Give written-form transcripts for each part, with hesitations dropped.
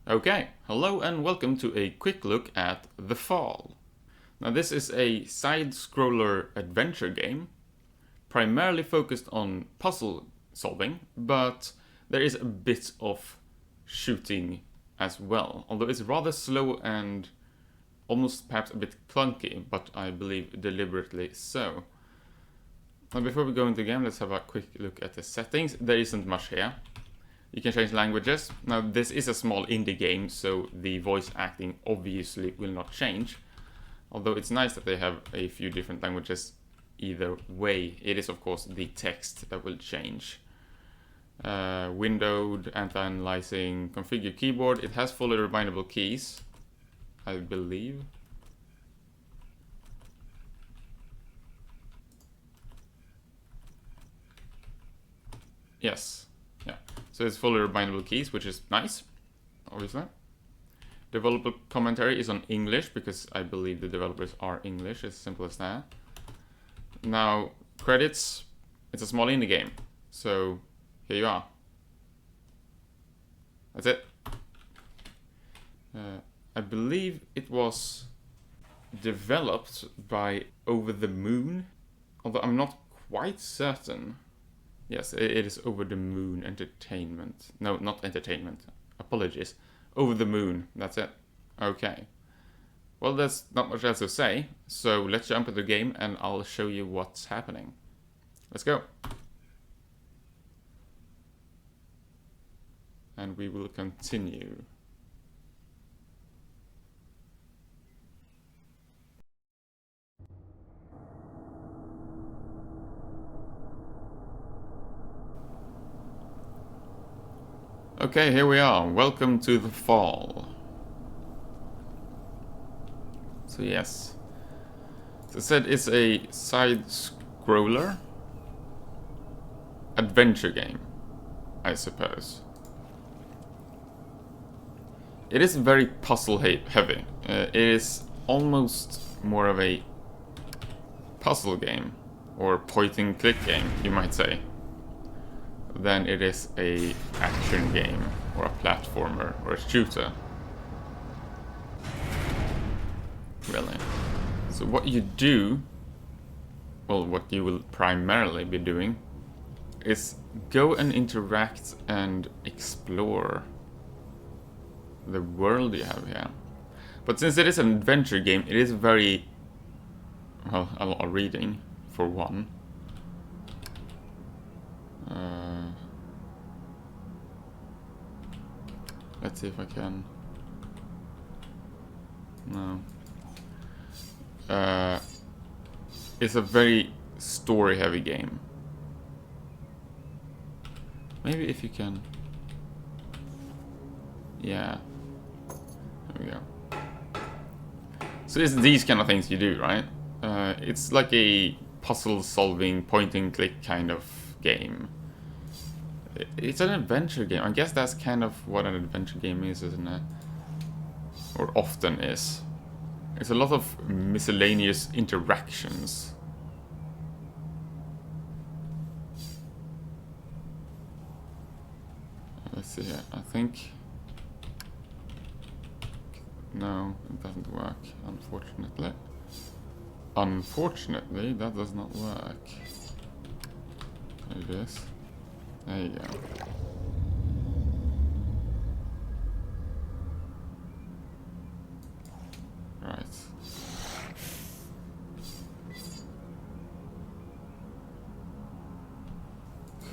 Okay, hello and welcome to a quick look at The Fall. Now this is a side-scroller adventure game, primarily focused on puzzle solving, but there is a bit of shooting as well, although it's rather slow and almost perhaps a bit clunky, but I believe deliberately so. Now before we go into the game, let's have a quick look at the settings. There isn't much here. You can change languages. Now this is a small indie game, so the voice acting obviously will not change. Although it's nice that they have a few different languages either way. It is of course the text that will change. Windowed, anti-aliasing, configure keyboard. It has fully rebindable keys, I believe. Yes. Yeah. So it's fully rebindable keys, which is nice, obviously. Developer commentary is on English, because I believe the developers are English, as simple as that. Now, credits, it's a small indie game, so here you are. That's it. I believe it was developed by Over the Moon, although I'm not quite certain. Yes, it is Over the Moon Entertainment. No, not Entertainment. Apologies. Over the Moon. That's it. Okay. Well, there's not much else to say, so let's jump into the game and I'll show you what's happening. Let's go. And we will continue. Okay, here we are. Welcome to The Fall. So yes, as I said, it's a side-scroller adventure game, I suppose. It is very puzzle-heavy. It is almost more of a puzzle game, or point-and-click game, you might say, than it is a action game or a platformer or a shooter. Really. So what you do, well, what you will primarily be doing is go and interact and explore the world you have here. But since it is an adventure game, it is very, well, a lot of reading, for one. Let's see if I can. No. It's a very story-heavy game. Maybe if you can. Yeah. There we go. So it's these kind of things you do, right? It's like a puzzle-solving, point-and-click kind of game. It's an adventure game. I guess that's kind of what an adventure game is, isn't it? Or often is. It's a lot of miscellaneous interactions. Let's see here. I think... No, it doesn't work, unfortunately. Unfortunately, that does not work. There it is. There you go. Right.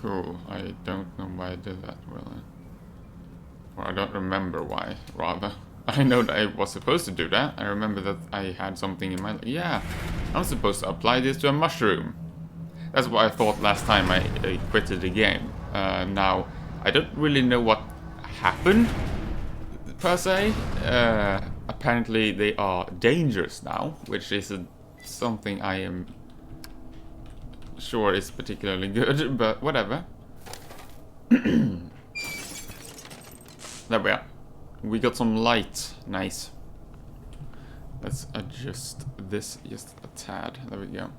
Cool. I don't know why I did that, really. Or I don't remember why, rather. I know that I was supposed to do that. I remember that I had something in mind. Yeah, I'm supposed to apply this to a mushroom. That's what I thought last time I quitted the game. Now, I don't really know what happened, per se. Apparently they are dangerous now, which is something I am sure is particularly good, but whatever. There we are. We got some light. Nice. Let's adjust this just a tad. There we go.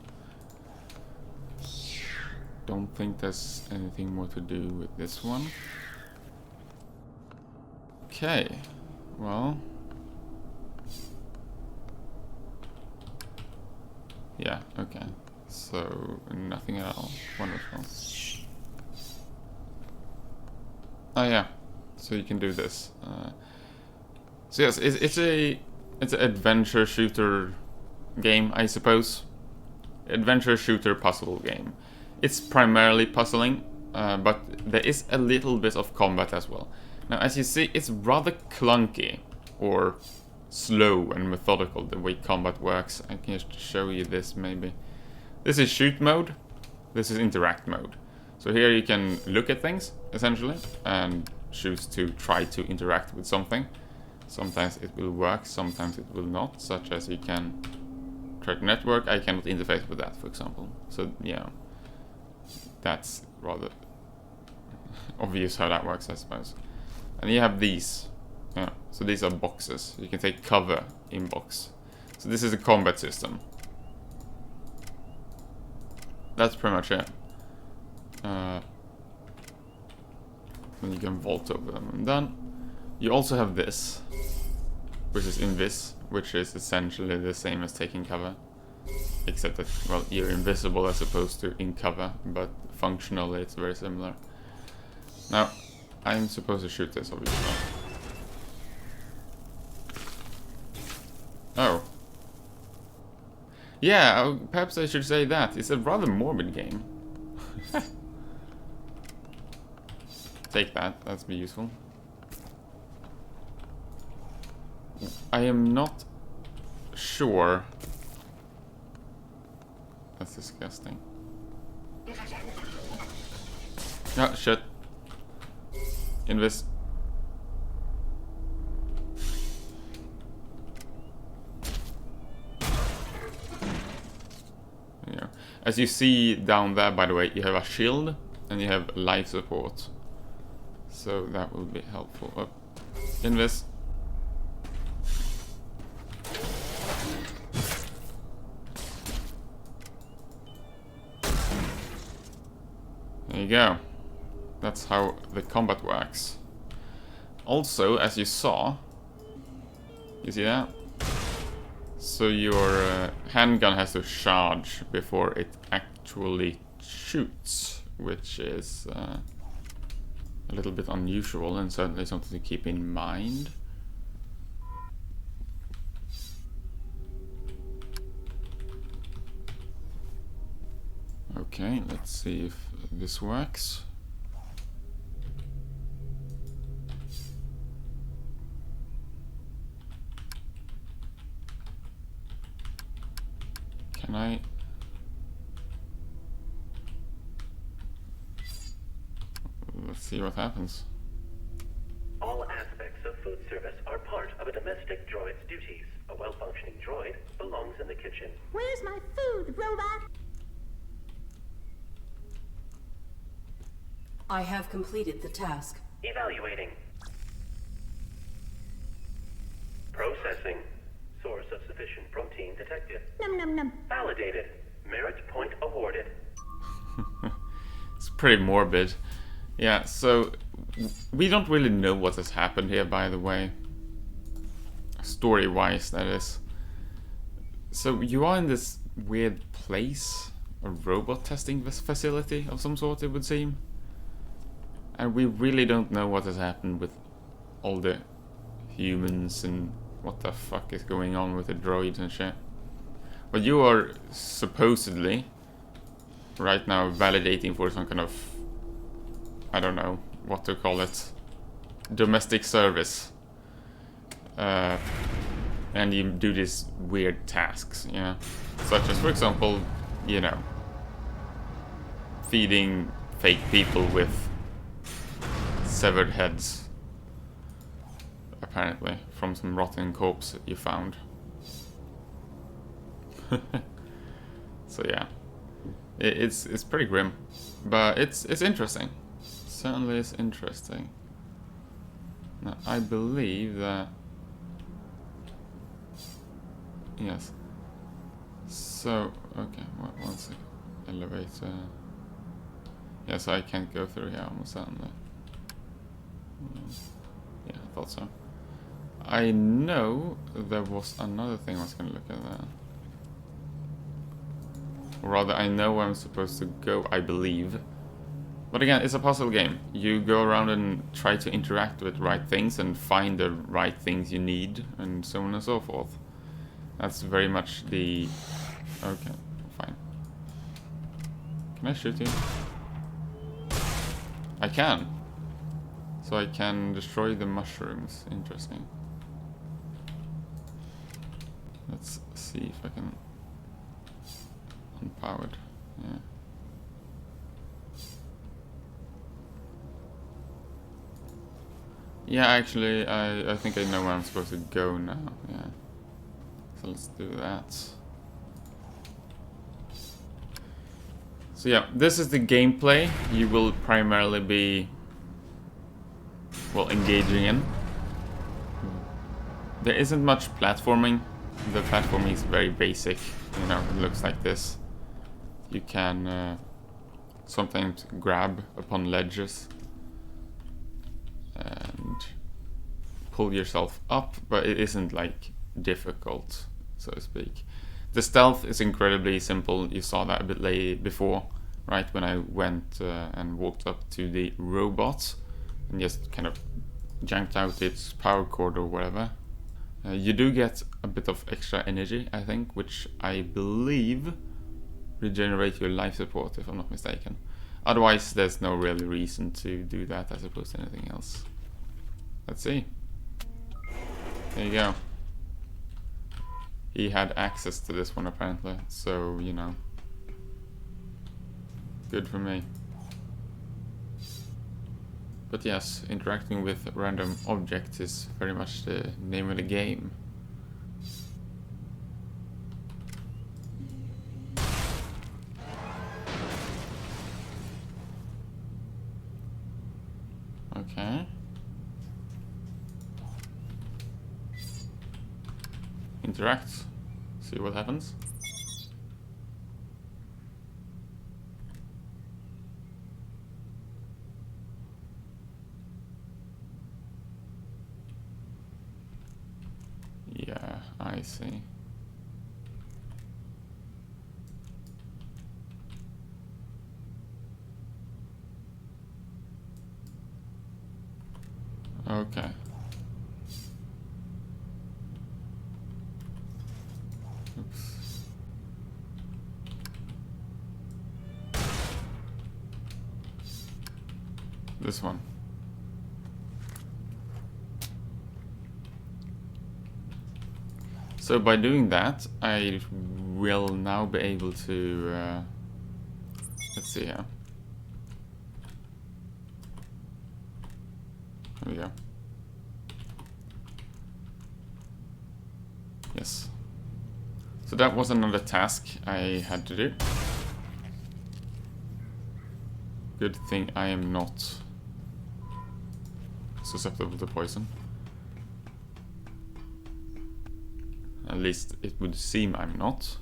Don't think there's anything more to do with this one. Okay. Well... Yeah, okay. So, nothing at all. Wonderful. Oh yeah, so you can do this. So yes, it's an adventure shooter game, I suppose. Adventure shooter puzzle game. It's primarily puzzling, but there is a little bit of combat as well. Now, as you see, it's rather clunky, or slow and methodical, the way combat works. I can just show you this, maybe. This is shoot mode, this is interact mode. So here you can look at things, essentially, and choose to try to interact with something. Sometimes it will work, sometimes it will not, such as you can try to network. I cannot interface with that, for example. So, yeah, that's rather obvious how that works, I suppose. And you have these. Yeah, so these are boxes. You can take cover in box. So this is a combat system. That's pretty much it. And you can vault over them. And then you also have this, which is invis, which is essentially the same as taking cover, except that, well, you're invisible as opposed to in cover, but functionally it's very similar. Now, I'm supposed to shoot this, obviously. Oh. Yeah, perhaps I should say that. It's a rather morbid game. Take that, that'd be useful. I am not sure. That's disgusting. Oh, shit. Invis. Yeah. As you see down there, by the way, you have a shield and you have life support. So that will be helpful. Oh. Invis. There you go. That's how the combat works. Also, as you saw, you see that? So your handgun has to charge before it actually shoots, which is a little bit unusual and certainly something to keep in mind. Okay, let's see if this works. Can I? Let's see what happens. All aspects of food service are part of a domestic droid's duties. A well-functioning droid belongs in the kitchen. Where's my food, robot? I have completed the task. Evaluating. Processing. Source of sufficient protein detected. Num num num. Validated. Merit point awarded. It's pretty morbid. Yeah, so we don't really know what has happened here, by the way. Story-wise, that is. So you are in this weird place, a robot testing facility of some sort, it would seem. And we really don't know what has happened with all the humans and what the fuck is going on with the droids and shit. But you are supposedly right now validating for some kind of, I don't know what to call it, domestic service. And you do these weird tasks, you know, such as, for example, you know, feeding fake people with severed heads, apparently, from some rotten corpse that you found. So yeah, it's pretty grim, but it's interesting. Certainly, it's interesting. Now, I believe that. Yes. So, okay, one second. Elevator. Yeah, so I can't go through here almost certainly. Yeah, I thought so. I know there was another thing I was gonna look at there. Or rather, I know where I'm supposed to go, I believe. But again, it's a puzzle game. You go around and try to interact with right things and find the right things you need, and so on and so forth. That's very much the... Okay, fine. Can I shoot you? I can. So I can destroy the mushrooms. Interesting. Let's see if I can... Unpowered. Yeah. Yeah, actually, I think I know where I'm supposed to go now. Yeah. So let's do that. So yeah, this is the gameplay you will primarily be, well, engaging in. There isn't much platforming. The platforming is very basic. You know, it looks like this. You can sometimes grab upon ledges and pull yourself up, but it isn't like difficult, so to speak. The stealth is incredibly simple. You saw that a bit late before, right, when I went and walked up to the robot and just kind of janked out its power cord or whatever. You do get a bit of extra energy, I think, which I believe regenerate your life support, if I'm not mistaken. Otherwise, there's no real reason to do that as opposed to anything else. Let's see. There you go. He had access to this one apparently, so, you know. Good for me. But yes, interacting with random objects is very much the name of the game. Okay. Interact. See what happens. Yeah, I see. Okay. Oops. This one. So by doing that, I will now be able to, let's see here. There we go. Yes. So that was another task I had to do. Good thing I am not susceptible to poison. At least it would seem I'm not.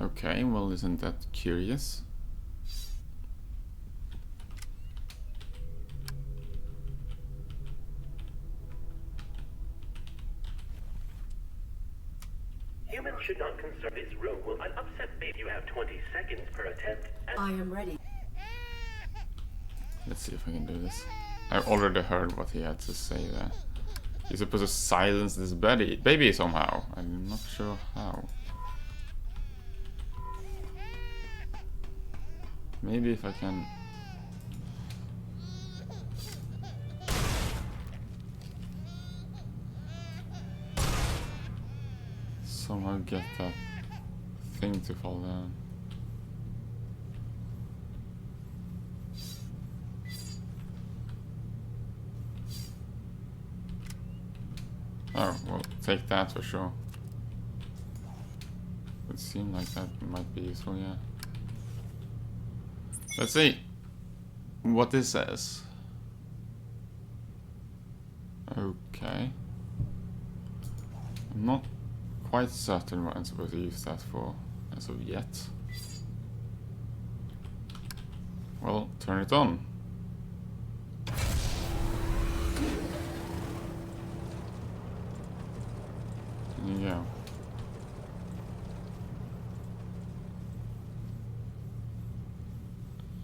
Okay, well, isn't that curious? Humans should not conserve this room. Will an upset baby? You have 20 seconds per attempt. I am ready. Let's see if I can do this. I already heard what he had to say there. You're supposed to silence this baby somehow. I'm not sure how. Maybe if I can... somehow get that thing to fall down. Oh, well, take that for sure. Would seem like that might be useful, yeah. Let's see what this says. I'm not quite certain what I'm supposed to use that for as of yet. Well, turn it on. There you go.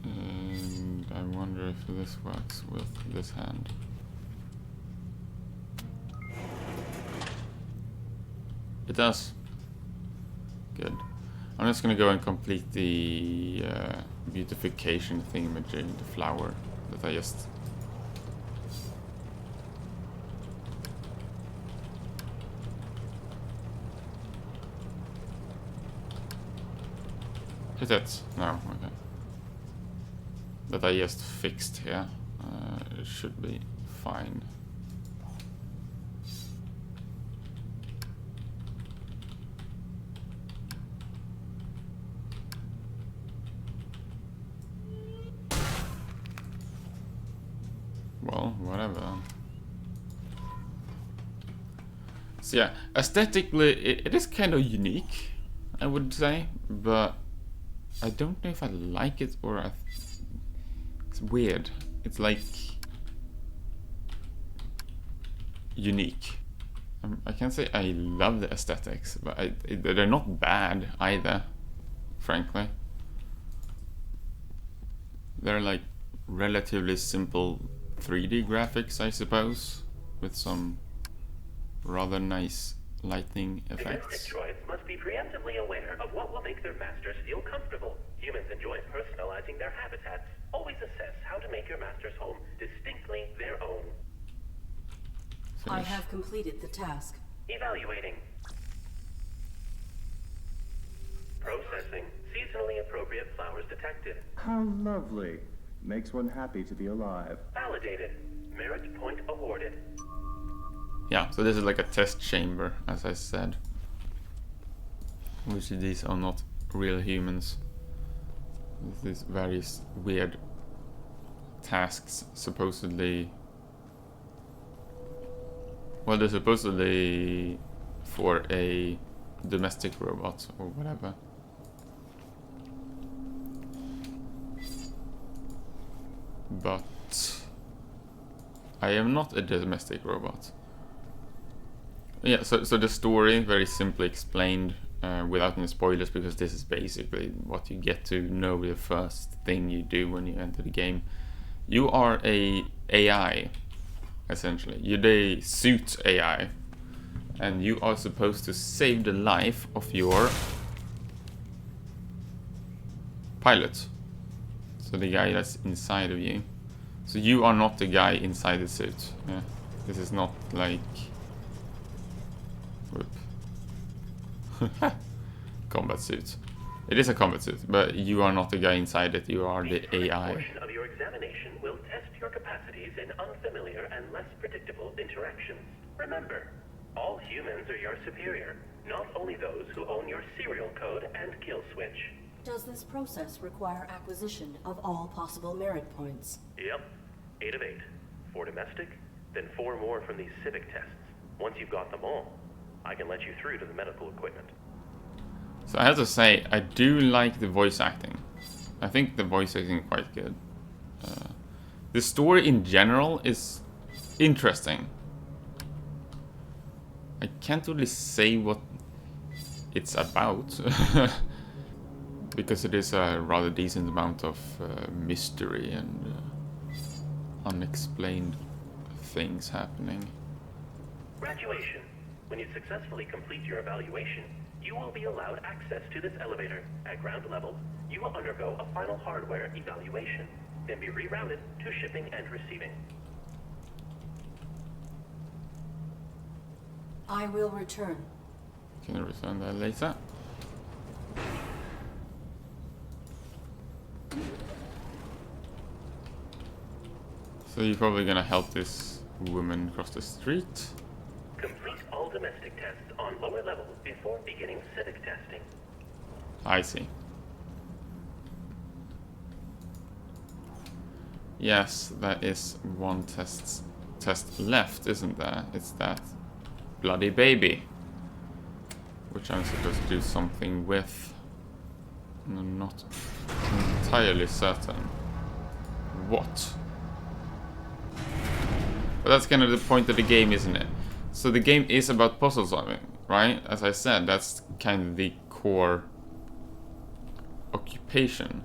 And I wonder if this works with this hand. It does. Good. I'm just gonna go and complete the beautification thingamajig, the flower that I just... Hit it. No, okay. That I just fixed here. It should be fine. Well, whatever. So yeah, aesthetically it is kind of unique, I would say, but I don't know if I like it or it's weird. It's like unique. I can't say I love the aesthetics, but they're not bad either, frankly. They're like relatively simple 3D graphics, I suppose, with some rather nice lighting effects. Domestic droids must be preemptively aware of what will make their masters feel comfortable. Humans enjoy personalizing their habitats. Always assess how to make your master's home distinctly their own. I Finish. have completed the task. Evaluating. Processing. Seasonally appropriate flowers detected. How lovely. Makes one happy to be alive. Validated. Merit point awarded. Yeah, so this is like a test chamber, as I said. Which these are not real humans. These various weird tasks supposedly... Well, they're supposedly for a domestic robot or whatever. But I am not a domestic robot. Yeah, so the story, very simply explained, without any spoilers, because this is basically what you get to know the first thing you do when you enter the game. You are a AI, essentially. You're the suit AI, and you are supposed to save the life of your pilot. So the guy that's inside of you. So you are not the guy inside the suit. Yeah. This is not like... Whoop. Combat suit. It is a combat suit, but you are not the guy inside it, you are the Each AI. portion of your examination will test your capacities in unfamiliar and less predictable interactions. Remember, all humans are your superior, not only those who own your serial code and kill switch. Does this process require acquisition of all possible merit points? Yep. 8 of 8. 4 domestic, then 4 more from these civic tests. Once you've got them all, I can let you through to the medical equipment. So I have to say, I do like the voice acting. I think the voice acting is quite good. The story in general is interesting. I can't really say what it's about. Because it is a rather decent amount of mystery and unexplained things happening. Graduation. When you successfully complete your evaluation, you will be allowed access to this elevator. At ground level, you will undergo a final hardware evaluation, then be rerouted to shipping and receiving. I will return. Can I return that later? So you're probably gonna help this woman cross the street. Complete all domestic tests on lower levels before beginning civic testing. I see. Yes, there is one test left, isn't there? It's that bloody baby. which I'm supposed to do something with. I'm not entirely certain what. But that's kind of the point of the game, isn't it? So the game is about puzzle solving, right? As I said, that's kind of the core occupation.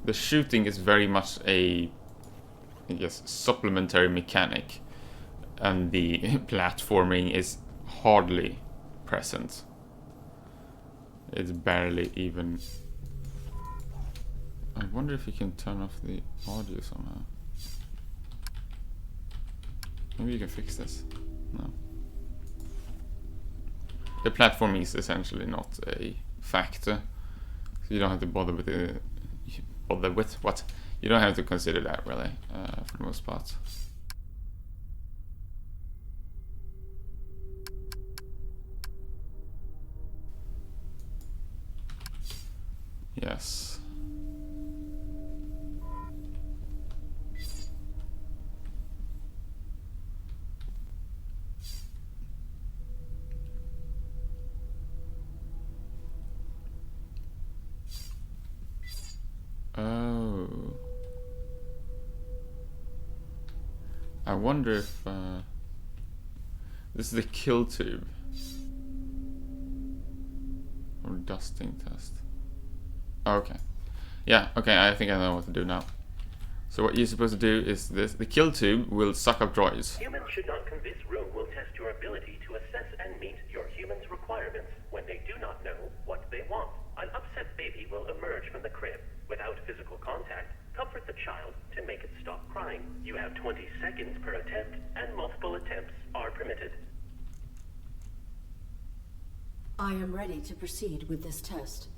The shooting is very much a, I guess, supplementary mechanic, and the platforming is hardly present. It's barely even. I wonder if you can turn off the audio somehow. Maybe you can fix this. No. The platforming is essentially not a factor, so you don't have to bother with the. Bother with what? You don't have to consider that really, for the most part. Yes. Oh. I wonder if this is the kill tube or dusting test. Oh, okay. Yeah, okay, I think I know what to do now. So what you're supposed to do is this. The kill tube will suck up droids. Humans should not come. This room will test your ability to assess and meet your human's requirements when they do not know what they want. An upset baby will emerge from the crib. Without physical contact, comfort the child to make it stop crying. You have 20 seconds per attempt, and multiple attempts are permitted. I am ready to proceed with this test.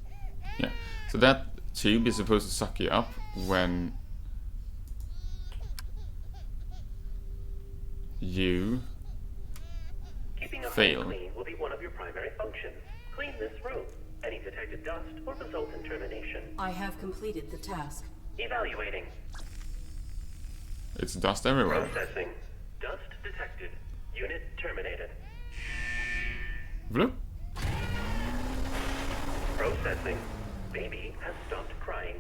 Yeah, so that tube is supposed to suck you up when you Keeping a fail. home clean will be one of your primary functions. Clean this room. Any detected dust will result in termination. I have completed the task. Evaluating. It's dust everywhere. Processing. Dust detected. Unit terminated. Bloop. Processing. Baby has stopped crying.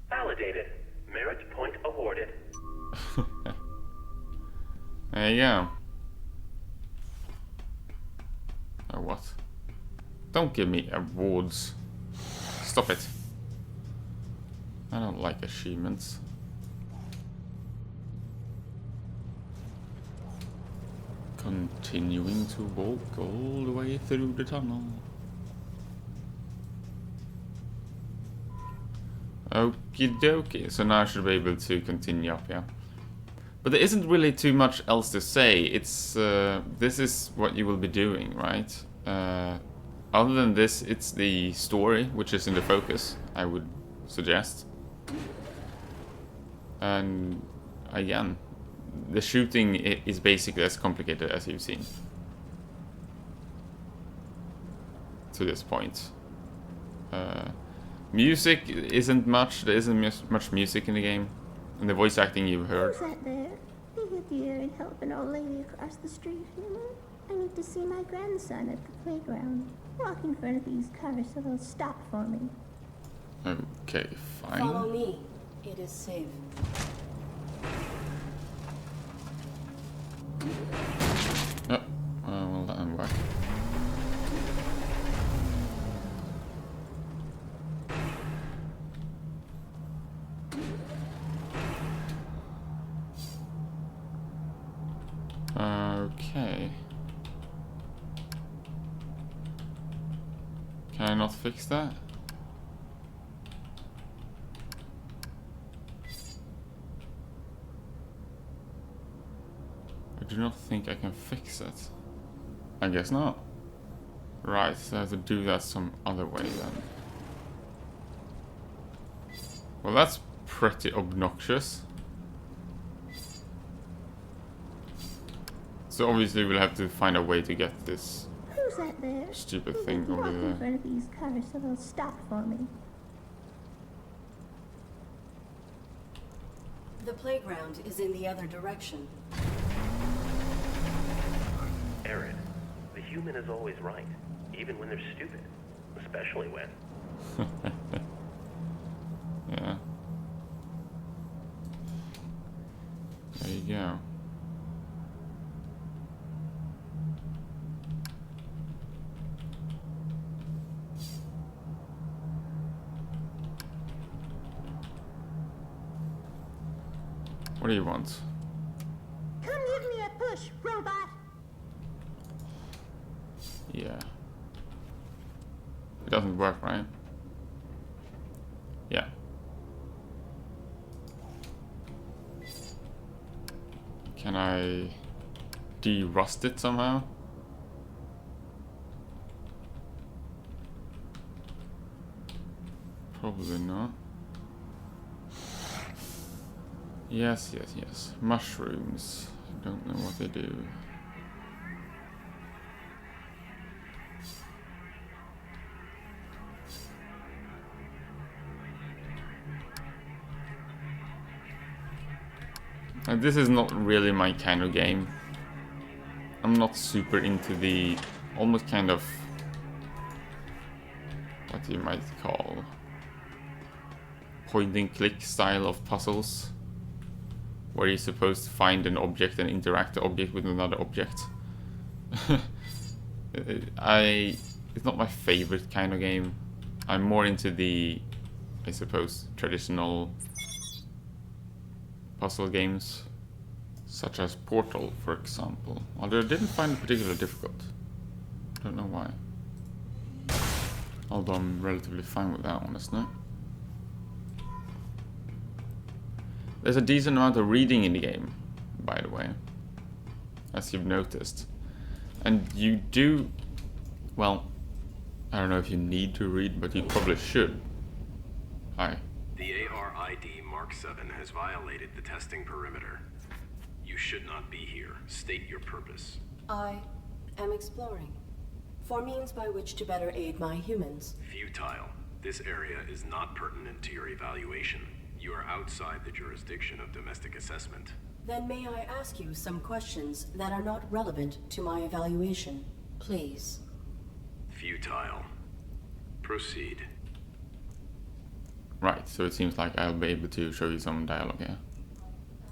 Validated. Merit point awarded. There you go. Oh, what? Don't give me awards. Stop it. I don't like achievements. Continuing to walk all the way through the tunnel. Okie dokie. So now I should be able to continue up, yeah. But there isn't really too much else to say. It's this is what you will be doing, right? Other than this, it's the story which is in the focus, I would suggest. And again, the shooting is basically as complicated as you've seen to this point. Music isn't much. There isn't much music in the game, and the voice acting you've heard. Who's that there? Be here and help an old lady across the street, I need to see my grandson at the playground. Walk in front of these cars so they'll stop for me. Okay, fine. Follow me. It is safe. Oh, well, that didn't work. Okay. Can I not fix that? I do not think I can fix it. I guess not. Right, so I have to do that some other way then. Well, that's pretty obnoxious. So obviously we'll have to find a way to get this Who's that there? stupid thing over Walk in there. front of these cars so they'll stop for me. The playground is in the other direction. Aaron, the human is always right, even when they're stupid. Especially when... Yeah. There you go. What do you want? Come give me a push, robot. Yeah. It doesn't work, right? Yeah. Can I de-rust it somehow? Probably not. Yes, yes, yes. Mushrooms. I don't know what they do. This is not really my kind of game. I'm not super into the almost kind of what you might call point and click style of puzzles, where you're supposed to find an object and interact the object with another object. It's not my favorite kind of game. I'm more into the, I suppose, traditional puzzle games, such as Portal, for example. Although I didn't find it particularly difficult. I don't know why. Although I'm relatively fine with that, honestly. There's a decent amount of reading in the game, by the way, as you've noticed. And you do, well, I don't know if you need to read, but you probably should. Hi. The ARID Mark 7 has violated the testing perimeter. You should not be here. State your purpose. I am exploring for means by which to better aid my humans. Futile. This area is not pertinent to your evaluation. You are outside the jurisdiction of domestic assessment. Then may I ask you some questions that are not relevant to my evaluation, please? Futile. Proceed. Right, so it seems like I'll be able to show you some dialogue here.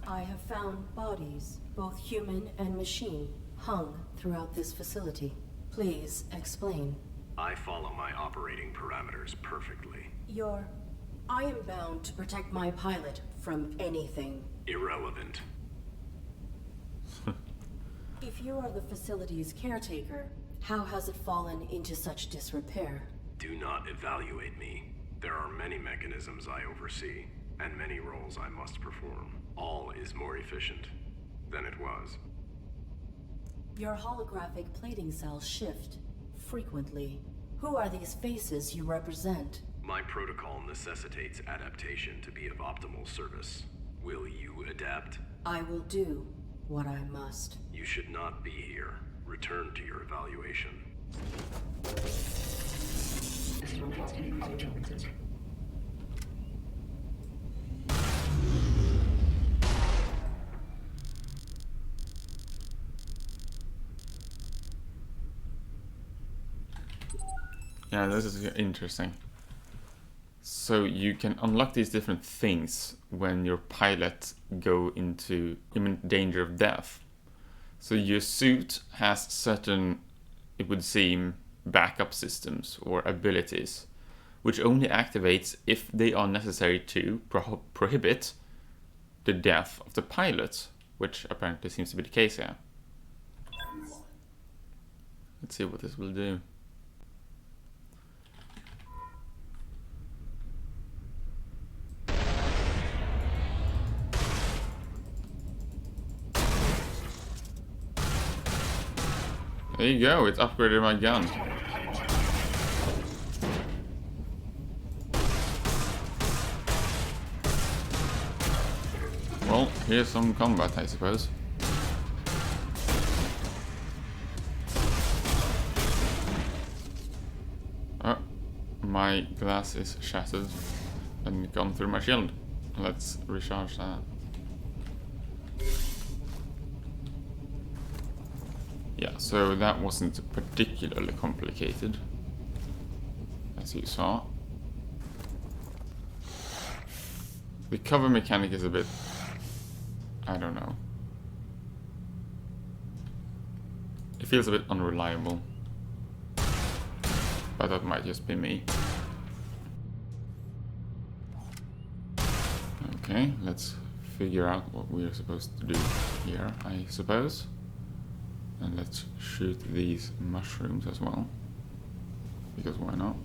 I have found bodies, both human and machine, hung throughout this facility. Please explain. I follow my operating parameters perfectly. I am bound to protect my pilot from anything. Irrelevant. If you are the facility's caretaker, how has it fallen into such disrepair? Do not evaluate me. There are many mechanisms I oversee, and many roles I must perform. All is more efficient than it was. Your holographic plating cells shift frequently. Who are these faces you represent? My protocol necessitates adaptation to be of optimal service. Will you adapt? I will do what I must. You should not be here. Return to your evaluation. Yeah, this is interesting. So you can unlock these different things when your pilot go into imminent danger of death. So your suit has certain, it would seem, backup systems or abilities, which only activates if they are necessary to prohibit the death of the pilot, which apparently seems to be the case here. Let's see what this will do. There you go, it's upgraded my gun. Well, here's some combat, I suppose. Oh, my glass is shattered and gone through my shield. Let's recharge that. Yeah, so that wasn't particularly complicated, as you saw. The cover mechanic is a bit... I don't know. It feels a bit unreliable. But that might just be me. Okay, let's figure out what we're supposed to do here, I suppose. And let's shoot these mushrooms as well. Because why not?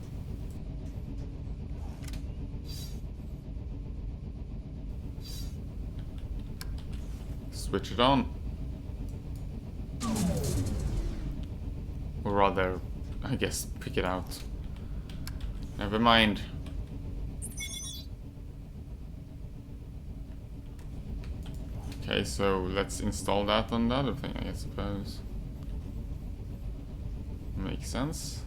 Switch it on. Or rather, I guess, pick it out. Never mind. Okay, so let's install that on the other thing, I suppose. Makes sense.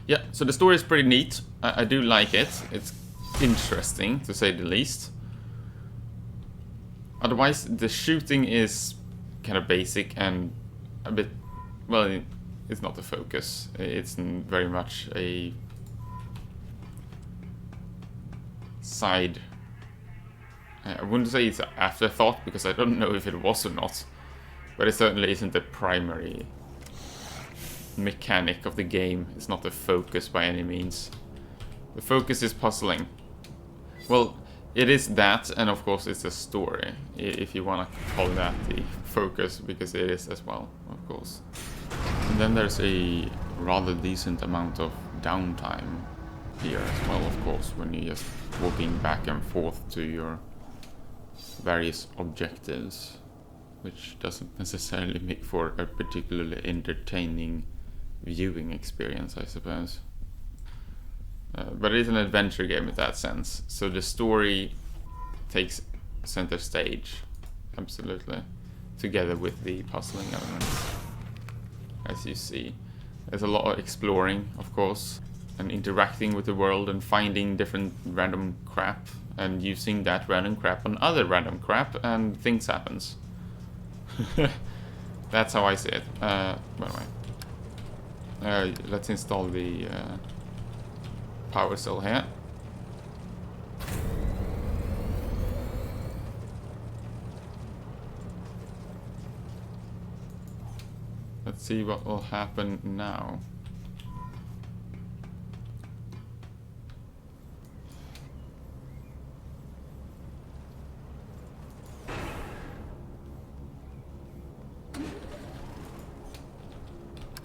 Yeah, so the story is pretty neat. I do like it. It's interesting, to say the least. Otherwise, the shooting is kind of basic and a bit... Well, it's not the focus. It's very much a side... I wouldn't say it's an afterthought, because I don't know if it was or not. But it certainly isn't the primary mechanic of the game. It's not the focus by any means. The focus is puzzling. Well, it is that, and of course it's a story, if you want to call that the focus, because it is as well, of course. And then there's a rather decent amount of downtime here as well, of course, when you're just walking back and forth to your various objectives, which doesn't necessarily make for a particularly entertaining viewing experience, I suppose. But it is an adventure game in that sense, so the story takes center stage, absolutely, together with the puzzling elements, as you see. There's a lot of exploring, of course, and interacting with the world and finding different random crap and using that random crap on other random crap, and things happens. That's how I see it. Anyway. Let's install the power cell here. Let's see what will happen now.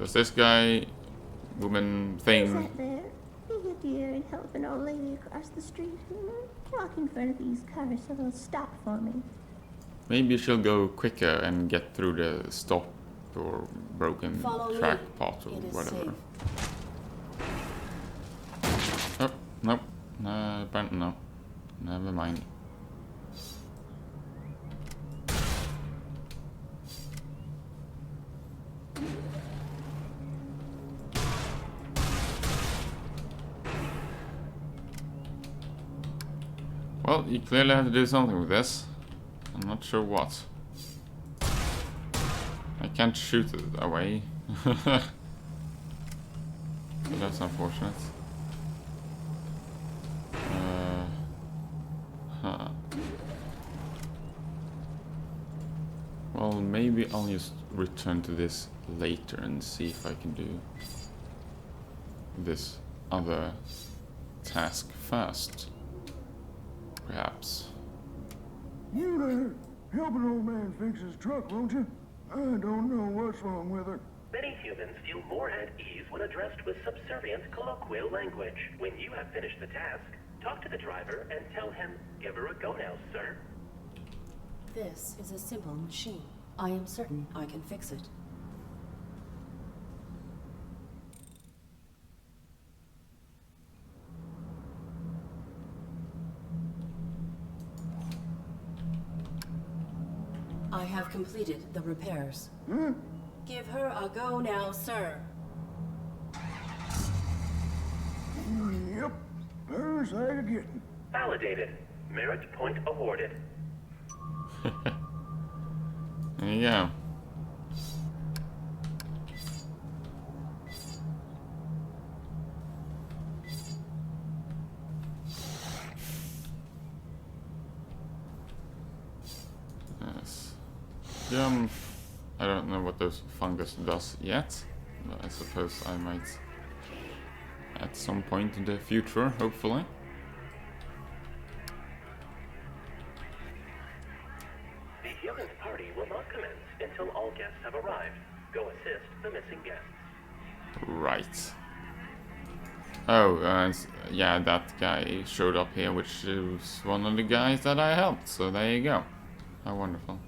Does this guy, woman thing... Is that there? Be a dear and help an old lady across the street. Walk in front of these cars so they'll stop for me. Maybe she'll go quicker and get through the stop or broken Follow track me. part or It is whatever. safe. Oh, nope. Apparently no. Never mind. Well, you clearly have to do something with this. I'm not sure what. I can't shoot it away. So that's unfortunate. Well, maybe I'll just return to this later and see if I can do this other task first. Perhaps. You there, help an old man fix his truck, won't you? I don't know what's wrong with her. Many humans feel more at ease when addressed with subservient colloquial language. When you have finished the task, talk to the driver and tell him, "Give her a go now, sir." This is a simple machine. I am certain I can fix it. I have completed the repairs. Huh? Give her a go now, sir. Yep. gonna say to getting? Validated. Merit point awarded. There you go. Yes. I don't know what those fungus does yet, but I suppose I might at some point in the future, hopefully. The healing party will not commence until all guests have arrived. Go assist the missing guests. Right. Oh, yeah, that guy showed up here, which is one of the guys that I helped, so there you go. How wonderful.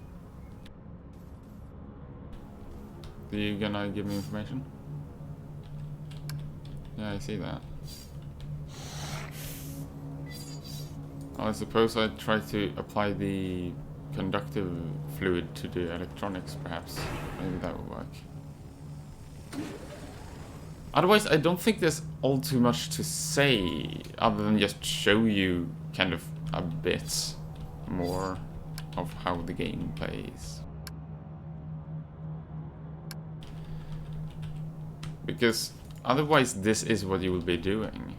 Are you gonna give me information? Yeah, I see that. Well, I suppose I'd try to apply the conductive fluid to the electronics, perhaps. Maybe that would work. Otherwise, I don't think there's all too much to say, other than just show you kind of a bit more of how the game plays. Because otherwise, this is what you will be doing.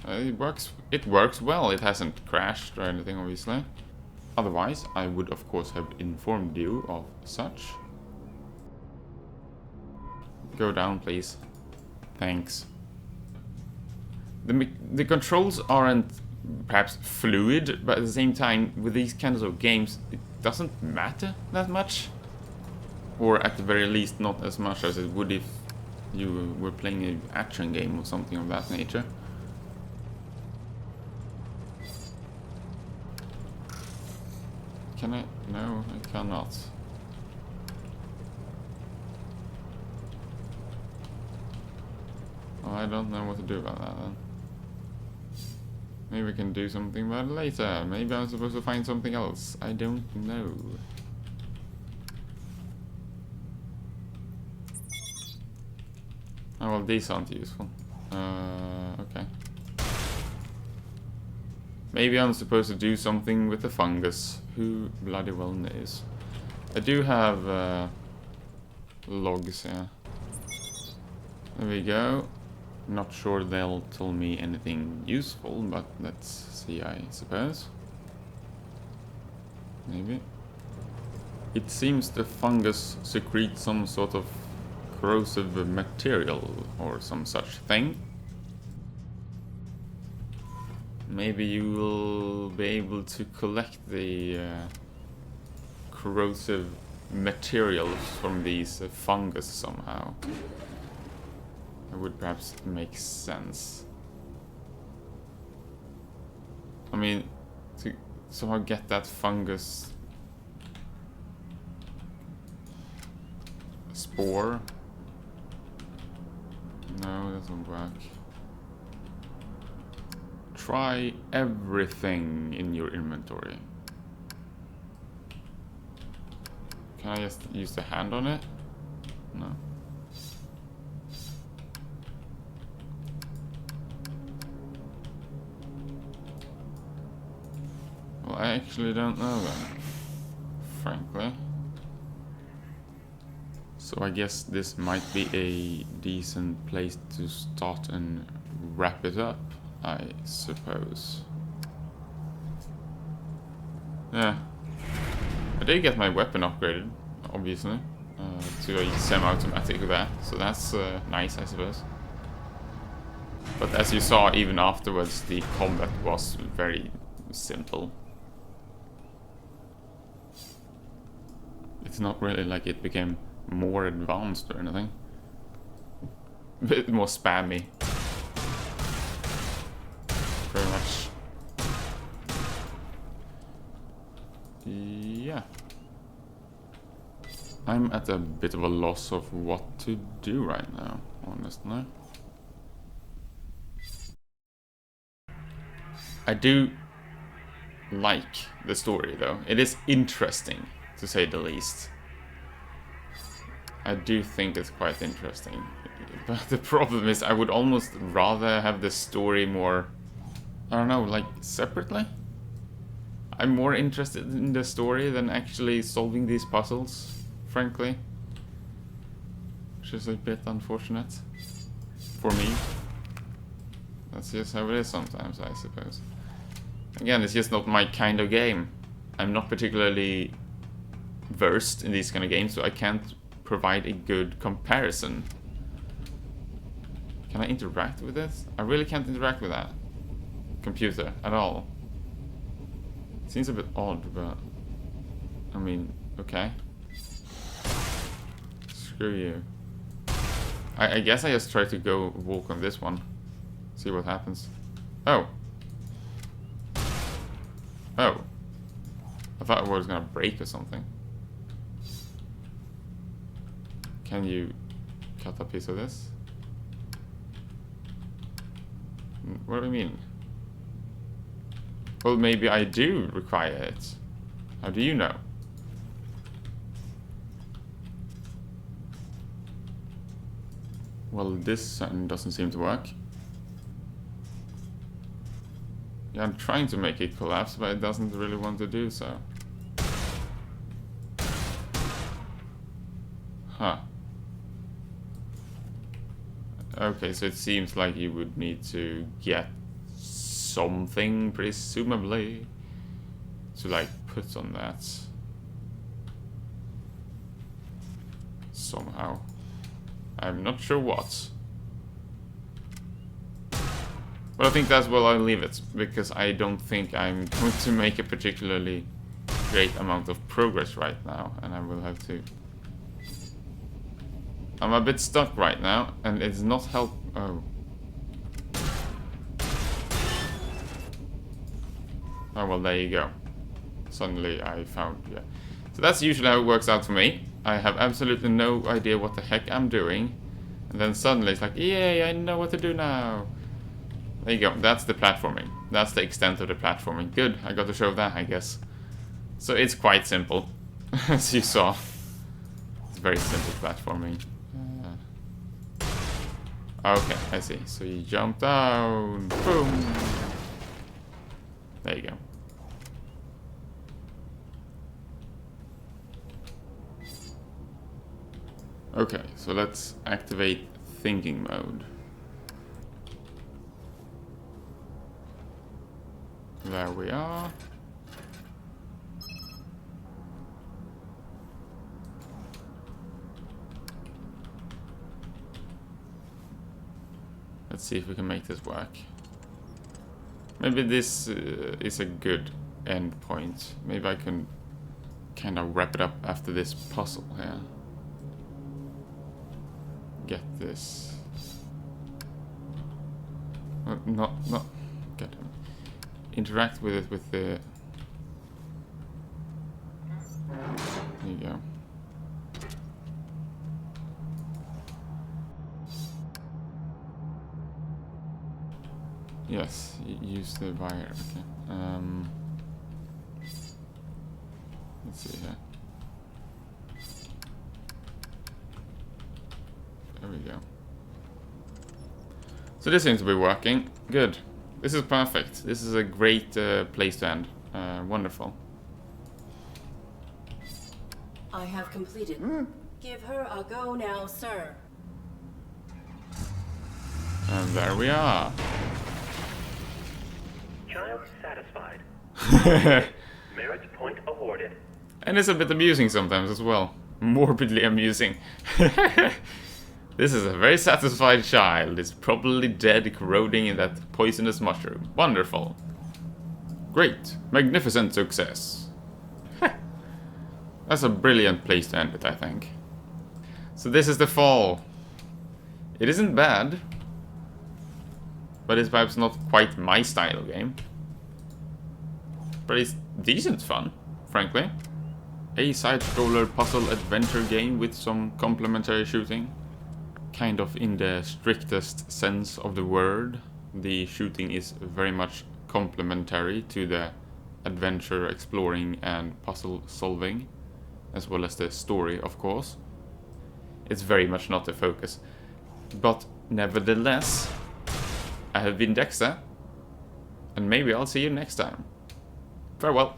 It works well. It hasn't crashed or anything, obviously. Otherwise, I would of course have informed you of such. Go down, please. Thanks. The controls aren't perhaps fluid, but at the same time, with these kinds of games, it doesn't matter that much. Or at the very least, not as much as it would if you were playing an action game or something of that nature. Can I? No, I cannot. Well, I don't know what to do about that then. Maybe we can do something about it later. Maybe I'm supposed to find something else. I don't know. Oh, well, these aren't useful. Okay. Maybe I'm supposed to do something with the fungus. Who bloody well knows. I do have logs here. There we go. Not sure they'll tell me anything useful, but let's see, I suppose. Maybe. It seems the fungus secretes some sort of corrosive material or some such thing. Maybe you will be able to collect the corrosive materials from these fungus somehow. It would perhaps make sense. I mean, to somehow get that fungus spore. No, it doesn't work. Try everything in your inventory. Can I just use the hand on it? No. Well, I actually don't know then, frankly. So I guess this might be a decent place to start and wrap it up, I suppose. Yeah. I did get my weapon upgraded, obviously, to a semi-automatic with that, so that's nice, I suppose. But as you saw, even afterwards, the combat was very simple. It's not really like it became more advanced or anything. A bit more spammy. Very much. Yeah. I'm at a bit of a loss of what to do right now, honestly. I do like the story though. It is interesting, to say the least. I do think it's quite interesting. But the problem is I would almost rather have the story more I don't know, like separately? I'm more interested in the story than actually solving these puzzles, frankly. Which is a bit unfortunate. For me. That's just how it is sometimes, I suppose. Again, it's just not my kind of game. I'm not particularly versed in these kind of games, so I can't provide a good comparison. Can I interact with this? I really can't interact with that computer at all. Seems a bit odd, but I mean, okay. Screw you. I guess I just try to go walk on this one. See what happens. Oh. Oh. I thought it was gonna break or something. Can you cut a piece of this? What do you mean? Well, maybe I do require it. How do you know? Well, this doesn't seem to work. Yeah, I'm trying to make it collapse, but it doesn't really want to do so. Huh. Okay, so it seems like you would need to get something, presumably, to like put on that. Somehow. I'm not sure what. But I think that's where I'll leave it, because I don't think I'm going to make a particularly great amount of progress right now, and I will have to... I'm a bit stuck right now, and it's not help... Oh. Oh, well, there you go. Suddenly I found... Yeah. So that's usually how it works out for me. I have absolutely no idea what the heck I'm doing. And then suddenly it's like, yay, I know what to do now. There you go, that's the platforming. That's the extent of the platforming. Good, I got to show that, I guess. So it's quite simple, as you saw. It's very simple platforming. Okay, I see. So you jump down, boom. There you go. Okay, so let's activate thinking mode. There we are. Let's see if we can make this work. Maybe this is a good end point. Maybe I can kind of wrap it up after this puzzle here. Get this. Not get it. Interact with it with the... There you go. Yes, use the wire. Okay. Let's see here. There we go. So this seems to be working. Good. This is perfect. This is a great place to end. Wonderful. I have completed. Give her a go now, sir. And there we are. Child satisfied. Merit point awarded. And it's a bit amusing sometimes as well. Morbidly amusing. This is a very satisfied child. It's probably dead, corroding in that poisonous mushroom. Wonderful. Great. Magnificent success. That's a brilliant place to end it, I think. So this is The Fall. It isn't bad, but it's perhaps not quite my style of game. But it's decent fun, frankly. A side-scroller puzzle adventure game with some complementary shooting. Kind of in the strictest sense of the word. The shooting is very much complementary to the adventure exploring and puzzle solving, as well as the story, of course. It's very much not the focus. But nevertheless, I have been Dexter. and maybe I'll see you next time. Farewell.